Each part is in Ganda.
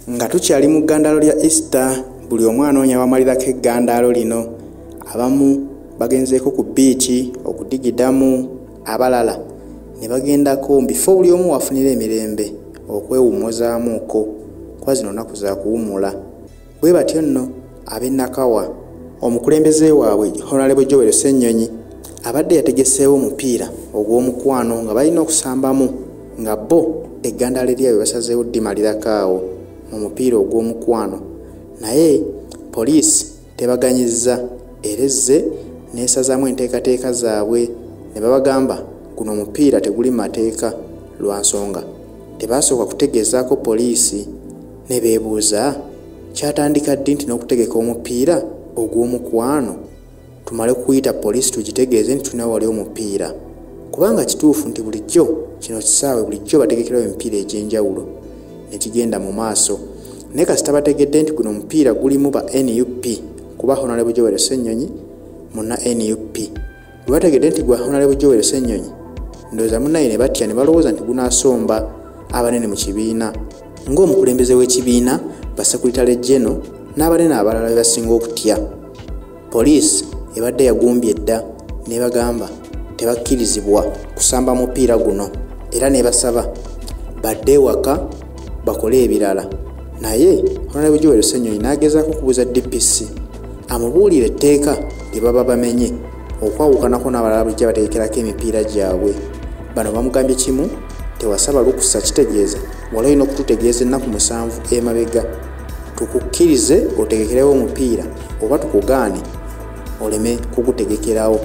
Nga tukyali mu ggandaalo lya Easter, buli omu anoonya wamalirako eggandaalo lino. Abamu bagenzeeko ku biiki okudigidamu, abalala ne bagendako bifo buli omu wafunira emirembe okwewummuzaamuuko kuba zino nnaku za kuwummula. Bwe batyo nno ab'e Nakawa, omukulembeze waabwe Honorable Joel Ssennyonyi abadde yategeseewo omupiira ogw'omukwano nga balina okusambamu nga bo eggandaalo lyabwe basazeewo dimalirako awo mu mupiira ogw'omukwano. Naye poliisi tebaganyizza erezze n'esazaamu enteekateeka zaabwe ne babagamba guno omupiira teguli mu mateeka lwa nsonga tebasooka kutegeezaako poliisi. Ne beebuuza kyatandika ddi nti n'okutegeka omupiira ogw'omukwano tumale kuyita poliisi tugitegeeze nti tulina wali omupiira, kubanga kituufu nti bulijjo kino kisaawe bulijjo bategekerawo emipiira egy'enjawulo ne kigenda mu maaso. Naye kasita bategedde nti guno omupiira gulimu ba NUP kuba Honorable Joel Ssennyonyi munna NUP. Bwe bategedde nti gwa Honorable Joel Ssennyonyi ndowooza munnaye ne batya ne balowooza nti gunaasomba abanene mu kibiina ng'omukulembeze w'ekibiina, Basekuritale General n'abanene abalala be basinga okutya. Poliisi ebadde yagumbye dda ne bagamba tebakkirizibwa kusamba mupiira guno era ne basaba badde ewaka bakole ebirala. Naye Honorable Joel Ssennyonyi n'agezaako okubuuza DPC amubuulire etteeka lye baba bamenye okwawukanako n'abalala bulijjo bategekerako emipiira gyabwe. Bano bamugambye kimu, tewasaba lukusa, kitegeeza wala olina okututegeeza ennaku 7 emabega tukukkirize otegekerewo omupiira oba tukugaane oleme kugutegekerawo.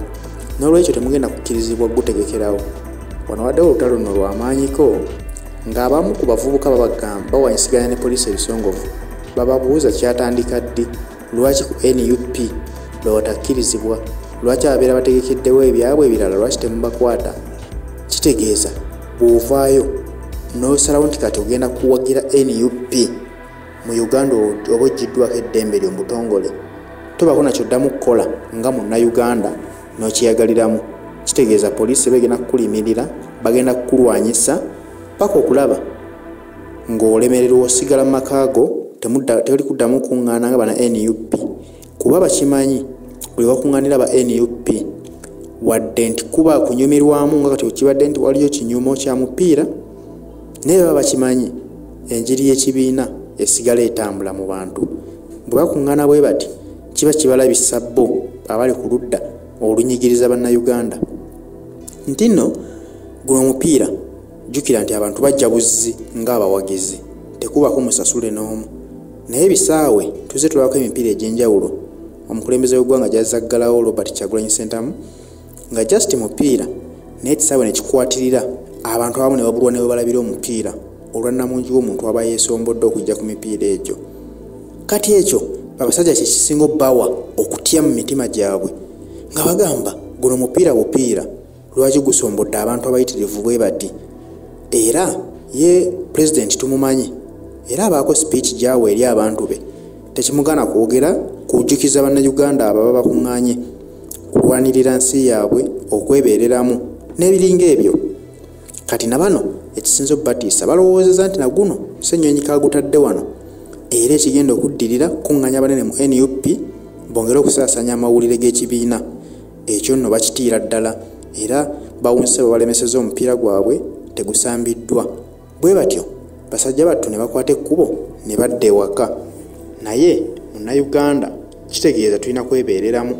N'olwekyo temugenda kukkirizibwa gutegekerawo. Wano waddewo olutalo luno lw'amaanyiko ng'abamu ku bavubuka babagamba bawanyisiganya ne poliisi ebisongovu bababuuza kyatandika ddi, lwaki ku NUP lwe batakkirizibwa, lwaki ababeera bategekeddewo ebyabwe ebirala lwaki temubakwata. Kitegeeza bw'ovaayo n'osalawo nti kati ogenda kuwagira NUP mu Uganda oba oggiddwako eddembe lyo mubutongole, tobaako nakyoddamu kukola nga munnayuganda n'okiyagaliramu. Kitegeeza poliisi begenda kukulimirira, bagenda kukulwanyisa paka okulaba ng'olemererwa osigala mu makaago tewali kuddamu kuŋŋaana nga bana NUP, kuba bakimanyi buli wakuŋŋaanira ba NUP wadde nti kuba kunyumirwamu nga kati okibadde nti waliyo kinyumo kya mupiira, naye baba bakimanyi enjiri y'ekibiina esigala etambula mu bantu. Bwe bakuŋŋaana bwe bati kiba kibalabisa bo abali ku ludda olunyigiriza bannayuganda nti nno guno omupiira jjukira nti abantu bajja buzzi ng'abawagizi, tekubako musasule n'omu. Naye ebisaawe tuze tulabako emipiira egy'enjawulo. Omukulembeze w'eggwanga gy'azaggalawo Robert Kyagulanyi Ssentamu nga just mupiira naye ekisaawe ne kikwatirira abantu abamu ne babulwa ne balabira omupiira olwannamungi w'omuntu aba yeesombodde okujja ku mipiira egyo. Kati ekyo abasajja kye kisinga obbawa okutya mu mitima gyabwe nga bagamba guno mupiira bupiira lwaki gusombodde abantu abayitirivu bwe bati. Era ye pulezidenti tumumanyi era abaako speech gy'awa eri abantu be tekimugana kwogera kujjukiza bannayuganda ababa bakuŋŋaanye kulwanirira nsi yaabwe okwebeereramu n'ebiringa ebyo. Kati na bano ekisinza obbatiisa balowoozeza nti naguno Ssennyonyi kaagutadde wano era ekigenda okuddirira kuŋŋaanya abanene mu NUP bongere okusaasaanya amawulire g'ekibiina ekyo nno bakitiira ddala era bawunse bwe balemeseza omupiira gwabwe tegusambiddwa. Bwe batyo basajja battu ne bakwata ekkubo ne badda ewaka. Naye munnayuganda kitegeeza tulina kwebeereramu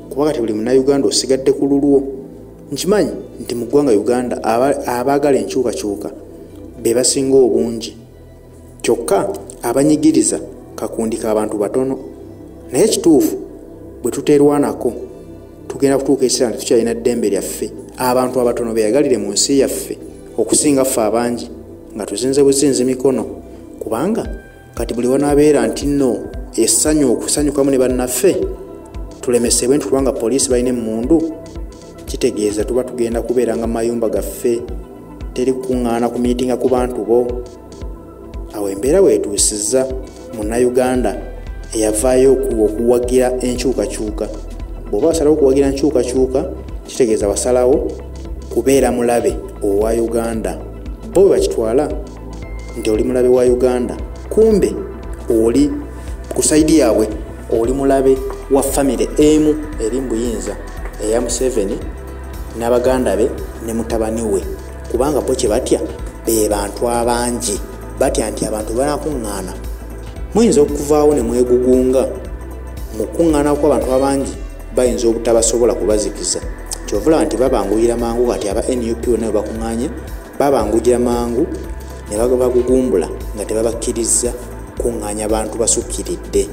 kuba kati buli munnayuganda osigadde ku lulwo. Nkimanyi nti mu ggwanga Uganda abaagala enkyukakyuka be basinga obungi, kyokka abanyigiriza kakundika abantu batono. Naye kituufu bwe tuteerwanako tugenda kutuuka ekiseera nti tukyalina ddembe lyaffe, abantu abatono beyagalire mu nsi yaffe okusinga ffe abangi nga tuzinze buzinzi mikono, kubanga kati buli wanaabeera nti nno essanyu okusanyukamu ne bannaffe tulemesebwe nti kubanga poliisi balina emmundu, kitegeeza tuba tugenda kubeera nga mayumba gaffe teri kukuŋŋaana ku miitinga ku bantu bo. Awo embeera weetuusizza munnayuganda eyavaayo okuwagira enkyukakyuka. Bw'oba wasalawo okuwagira enkyukakyuka kitegeeza wasalawo kubeera mulabe owa Uganda. Bo bwe bakitwala nti oli mulabe wa Uganda kumbe oli ku saidi yaabwe oli mulabe wa famire emu eri mbuyinza eya Museveni n'abaganda be ne mutabani we, kubanga bo kye batya be bantu abangi, batya nti abantu banakuŋŋaana muyinza okuvaawo ne mwegugunga mu kuŋŋaana kw'abantu abangi bayinza obutabasobola kubazikiza. Kyovula nti babanguyira mangu kati aba NUP nabo bakuŋŋaanye babangujira mangu ne bagugumbula nga tebabakkiriza kuŋŋaanya bantu basukkiridde.